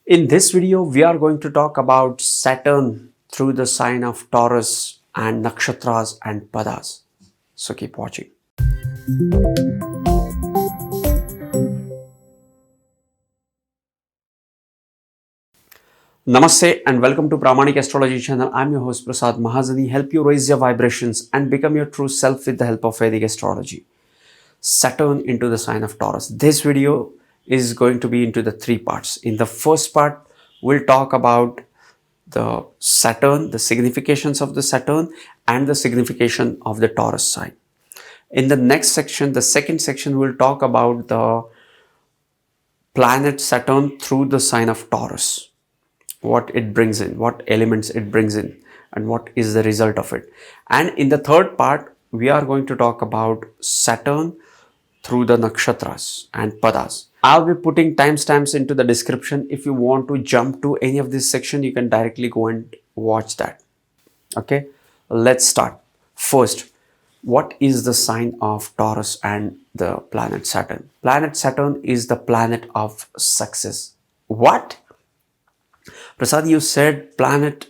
In this video, we are going to talk about Saturn through the sign of Taurus and nakshatras and padas. So keep watching. Namaste and welcome to Pramanik Astrology channel. I'm your host Prasad Mahazani. Help you raise your vibrations and become your true self with the help of Vedic astrology. Saturn into the sign of Taurus. This video is going to be into the three parts. In the first part, we'll talk about the Saturn, the significations of the Saturn and the signification of the Taurus sign. In the next section, the second section, we'll talk about the planet Saturn through the sign of Taurus, what it brings in, what elements it brings in, and what is the result of it. And in the third part, we are going to talk about Saturn through the nakshatras and padas. I'll be putting timestamps into the description. If you want to jump to any of this section, you can directly go and watch that. Okay, let's start. First, what is the sign of Taurus and the planet Saturn? Planet Saturn is the planet of success. What? Prasad, you said planet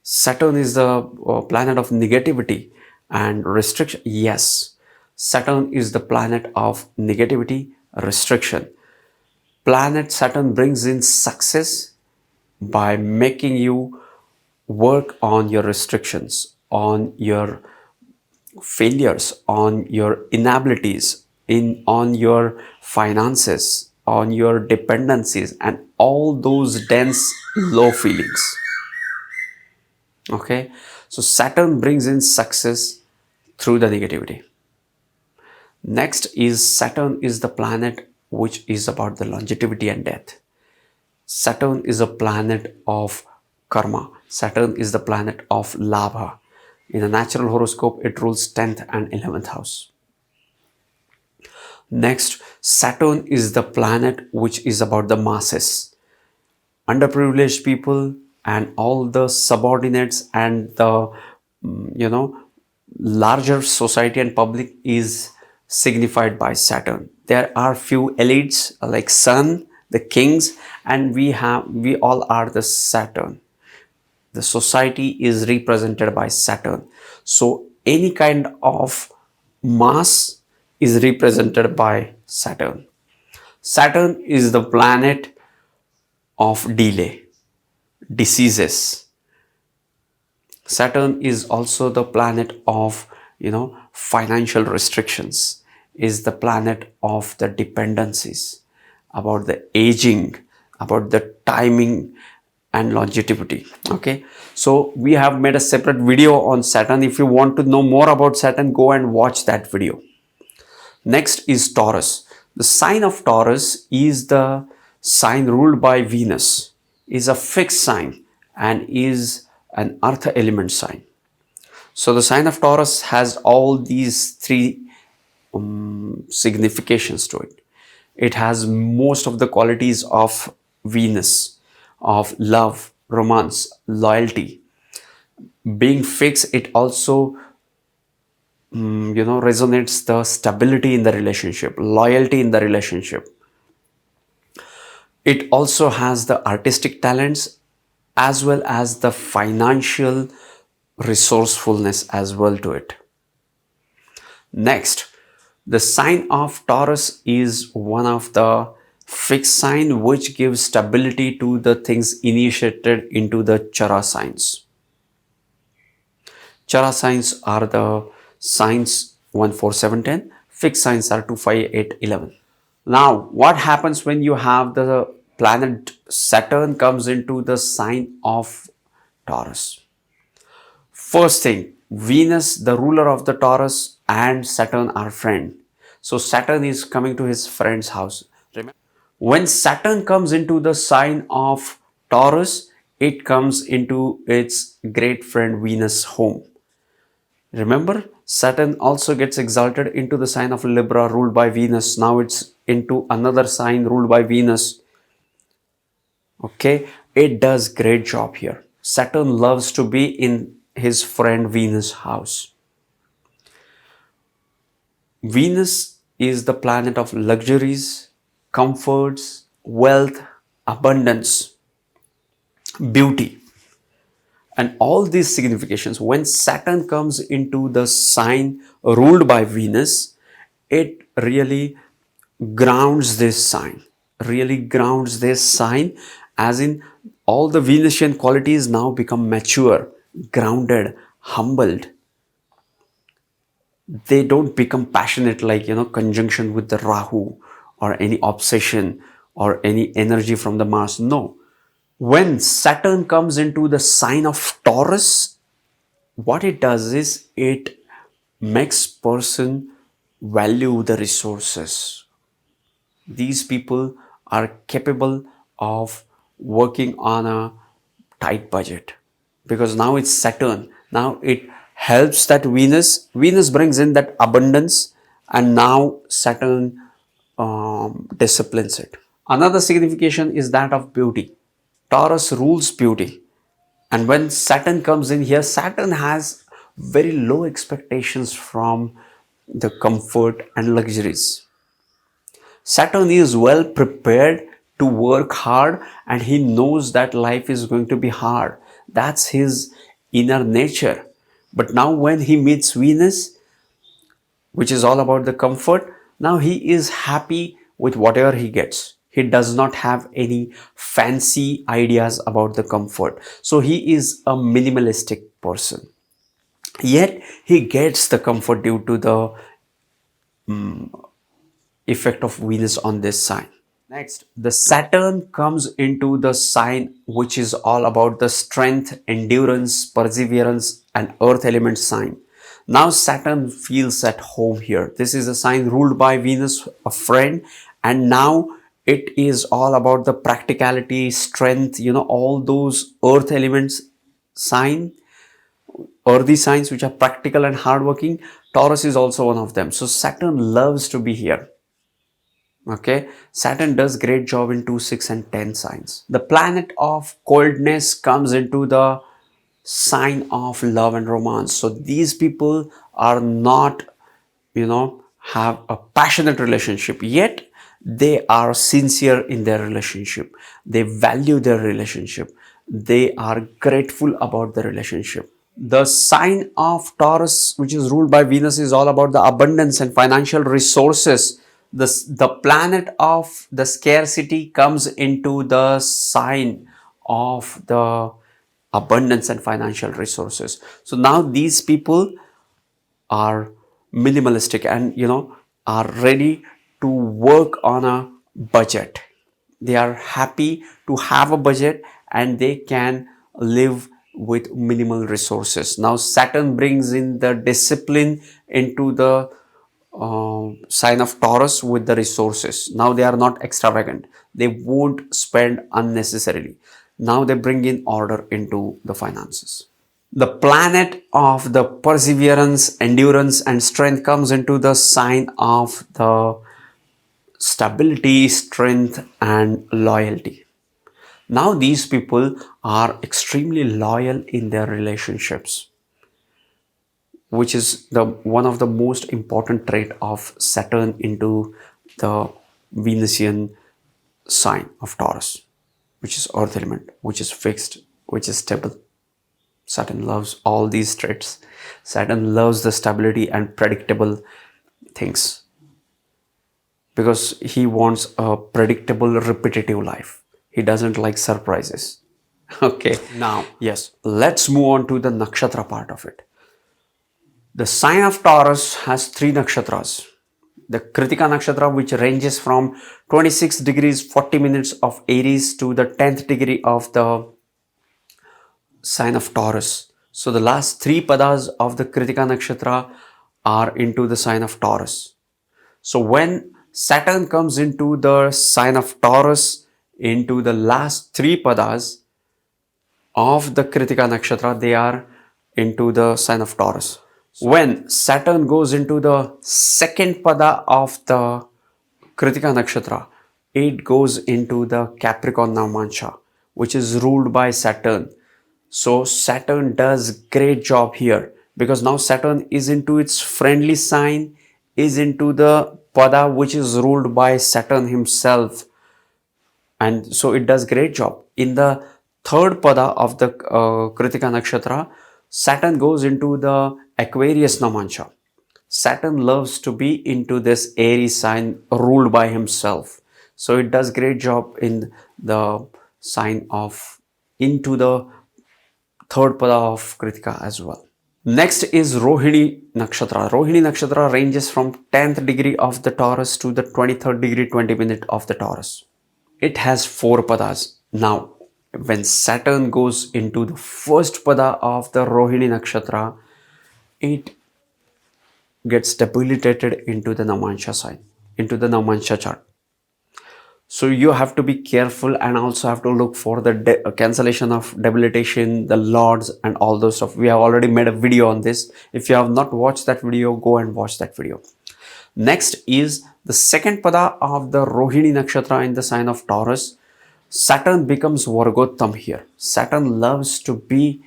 Saturn is the planet of negativity and restriction. Yes, Saturn is the planet of negativity, restriction. Planet Saturn brings in success by making you work on your restrictions, on your failures, on your inabilities, on your finances, on your dependencies, and all those dense low feelings. Okay, so Saturn brings in success through the negativity. Next is Saturn is the planet which is about the longevity and death. Saturn is a planet of karma. Saturn is the planet of labha. In a natural horoscope, it rules 10th and 11th house. Next, Saturn is the planet which is about the masses. Underprivileged people and all the subordinates and the, larger society and public is signified by Saturn. There are few elites like Sun, the kings, and we all are the Saturn. The society is represented by Saturn. So any kind of mass is represented by Saturn. Saturn is the planet of delay, diseases. Saturn is also the planet of, financial restrictions, is the planet of the dependencies, about the aging, about the timing and longevity. Okay, so we have made a separate video on Saturn. If you want to know more about Saturn, go and watch that video. Next is Taurus. The sign of Taurus is the sign ruled by Venus, is a fixed sign and is an earth element sign. So the sign of Taurus has all these three significations to it. It has most of the qualities of Venus, of love, romance, loyalty. Being fixed, it also resonates the stability in the relationship, loyalty in the relationship. It also has the artistic talents as well as the financial resourcefulness as well to it. Next, the sign of Taurus is one of the fixed sign which gives stability to the things initiated into the Chara signs. Chara signs are the signs 1, 4, 7, 10. Fixed signs are 2, 5, 8, 11. Now, what happens when you have the planet Saturn comes into the sign of Taurus? First thing, Venus, the ruler of the Taurus, and Saturn are friend. So Saturn is coming to his friend's house. When Saturn comes into the sign of Taurus, it comes into its great friend Venus' home. Remember, Saturn also gets exalted into the sign of Libra ruled by Venus. Now it's into another sign ruled by Venus. Okay, it does great job here. Saturn loves to be in his friend Venus' house. Venus is the planet of luxuries, comforts, wealth, abundance. beauty, and all these significations. When Saturn comes into the sign ruled by Venus, it really grounds this sign, as in all the Venusian qualities now become mature, grounded, humbled. They don't become passionate like, conjunction with the Rahu or any obsession or any energy from the Mars. No. When Saturn comes into the sign of Taurus, what it does is it makes person value the resources. These people are capable of working on a tight budget, because now it's Saturn. Now it helps that Venus brings in that abundance, and now Saturn disciplines it. Another signification is that of beauty. Taurus rules beauty. And when Saturn comes in here, Saturn has very low expectations from the comfort and luxuries. Saturn is well prepared to work hard, and he knows that life is going to be hard. That's his inner nature. But now when he meets Venus, which is all about the comfort, now he is happy with whatever he gets. He does not have any fancy ideas about the comfort. So he is a minimalistic person. Yet he gets the comfort due to the effect of Venus on this sign. Next, the Saturn comes into the sign which is all about the strength, endurance, perseverance, and earth element sign. Now Saturn feels at home here. This is a sign ruled by Venus, a friend, and now it is all about the practicality, strength, all those earth elements sign, earthy signs which are practical and hardworking. Taurus is also one of them. So Saturn loves to be here. Okay, Saturn does great job in 2, 6, and 10 signs. The planet of coldness comes into the sign of love and romance. So these people are not, have a passionate relationship, yet they are sincere in their relationship. They value their relationship. They are grateful about the relationship. The sign of Taurus, which is ruled by Venus, is all about the abundance and financial resources. The planet of the scarcity comes into the sign of the abundance and financial resources. So now these people are minimalistic and are ready to work on a budget. They are happy to have a budget, and they can live with minimal resources. Now Saturn brings in the discipline into the sign of Taurus with the resources. Now they are not extravagant. They won't spend unnecessarily. Now they bring in order into the finances. The planet of the perseverance, endurance, and strength comes into the sign of the stability, strength, and loyalty. Now these people are extremely loyal in their relationships, which is the one of the most important trait of Saturn into the Venusian sign of Taurus, which is earth element, which is fixed, which is stable. Saturn loves all these traits. Saturn loves the stability and predictable things, because he wants a predictable, repetitive life. He doesn't like surprises. Okay, now, yes, let's move on to the nakshatra part of it. The sign of Taurus has 3 nakshatras. The Kritika nakshatra, which ranges from 26 degrees 40 minutes of Aries to the 10th degree of the sign of Taurus. So the last 3 padas of the Kritika nakshatra are into the sign of Taurus. So when Saturn comes into the sign of Taurus, into the last 3 padas of the Kritika nakshatra, they are into the sign of Taurus. When Saturn goes into the second pada of the Kritika nakshatra, it goes into the Capricorn Navamansha, which is ruled by Saturn. So Saturn does great job here, because now Saturn is into its friendly sign, is into the pada which is ruled by Saturn himself, and so it does great job. In the third pada of the Kritika Nakshatra, Saturn goes into the Aquarius Namansha. Saturn loves to be into this Aries sign ruled by himself. So it does great job in the sign of into the third pada of Kritika as well. Next is Rohini Nakshatra. Rohini Nakshatra ranges from 10th degree of the Taurus to the 23rd degree 20 minute of the Taurus. It has 4 padas. Now, when Saturn goes into the first pada of the Rohini Nakshatra, it gets debilitated into the Namansha sign, into the Namansha chart. So you have to be careful and also have to look for the cancellation of debilitation, the lords and all those stuff. We have already made a video on this. If you have not watched that video, go and watch that video. Next is the second pada of the Rohini Nakshatra in the sign of Taurus. Saturn becomes Vargottam here. Saturn loves to be,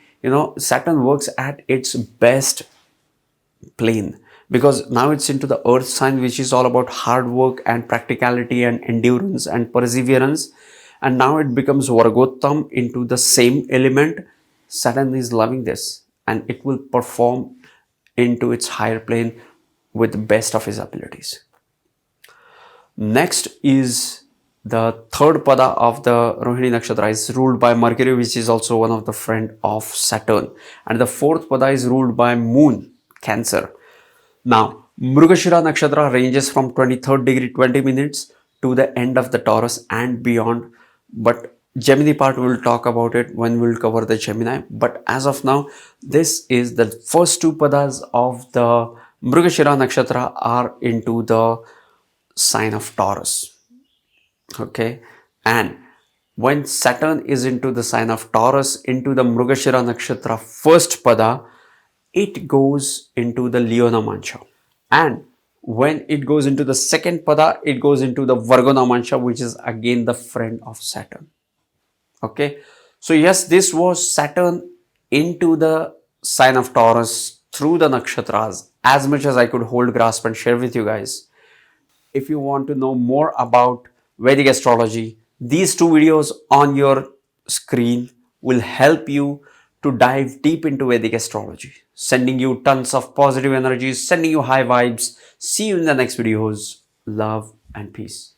Saturn works at its best plane, because now it's into the earth sign, which is all about hard work and practicality and endurance and perseverance, and now it becomes Vargottam into the same element. Saturn is loving this and it will perform into its higher plane with the best of his abilities. Next is the third pada of the Rohini Nakshatra is ruled by Mercury, which is also one of the friend of Saturn, and the fourth pada is ruled by Moon, Cancer. Now, Mrigshira Nakshatra ranges from 23rd degree 20 minutes to the end of the Taurus and beyond. But Gemini part, we will talk about it when we will cover the Gemini. But as of now, this is the first 2 padas of the Mrigshira Nakshatra are into the sign of Taurus. Okay. And when Saturn is into the sign of Taurus, into the Mrigshira Nakshatra first pada, it goes into the Leo Namansha. And when it goes into the second pada, it goes into the Virgo Namansha, which is again the friend of Saturn. Okay. So yes, this was Saturn into the sign of Taurus through the nakshatras, as much as I could hold, grasp and share with you guys. If you want to know more about Vedic astrology, these 2 videos on your screen will help you to dive deep into Vedic astrology, sending you tons of positive energies, sending you high vibes. See you in the next videos. Love and peace.